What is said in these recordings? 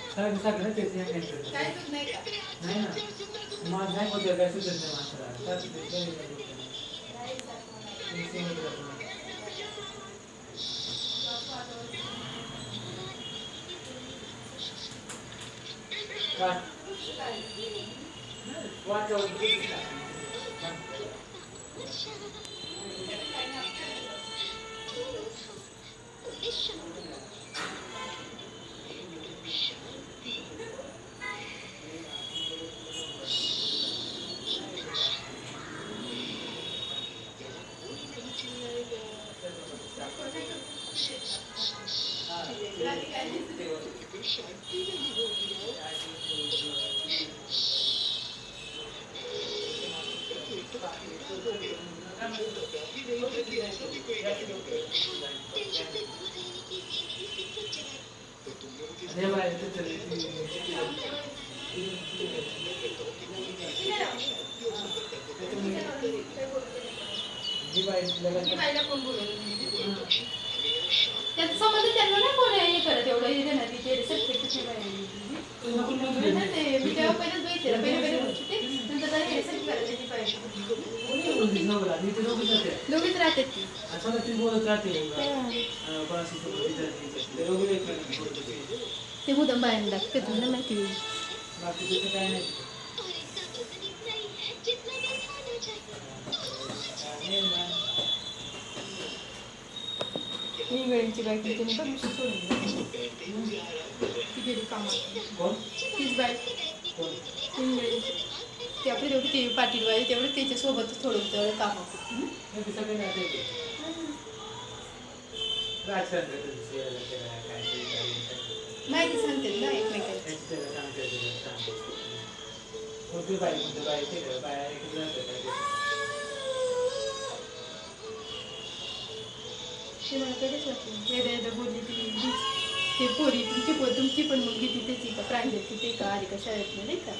सारखं सारखं तेच नाही काय दूध नाही का? नाही ना माझं नाही होतं काय सुचत नाही माणसाला सारखं तेच काही वाट हे बाय त्याचं संबंध त्यांना नाही कोण हे करत एवढं हे देणार तिथे रिसेप्ट ते मी तेव्हा पहिलेच बघितलेलं पहिले होते नंतर त्याने रिसेप्ट करायची पाहिजे दोघीच राहतात ती ते मुदम बाहेर लागते तुम्हाला माहिती काय नाही इंगळ्यांची बायको तिने पण विषय सोडून ती गेली कामात तीच बाईक इंगळ्यांची ते आपली दोघी टी व्ही पाटील वाले तेवढं त्याच्यासोबत थोडं तेवढं काम होतं माहिती सांगते ना एकमेकांची ते मला कधीच वाटलं एकदा बोलली ती ते पोरी तुमची पण मुलगी ती त्याची का प्रांजल ते का आली का शाळेत नाही का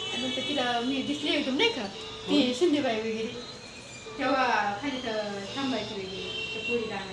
आणि नंतर तिला मी दिसली एकदम नाही का ती शिंदेबाई वगैरे तेव्हा खाली थांबायची वगैरे त्या पोरीला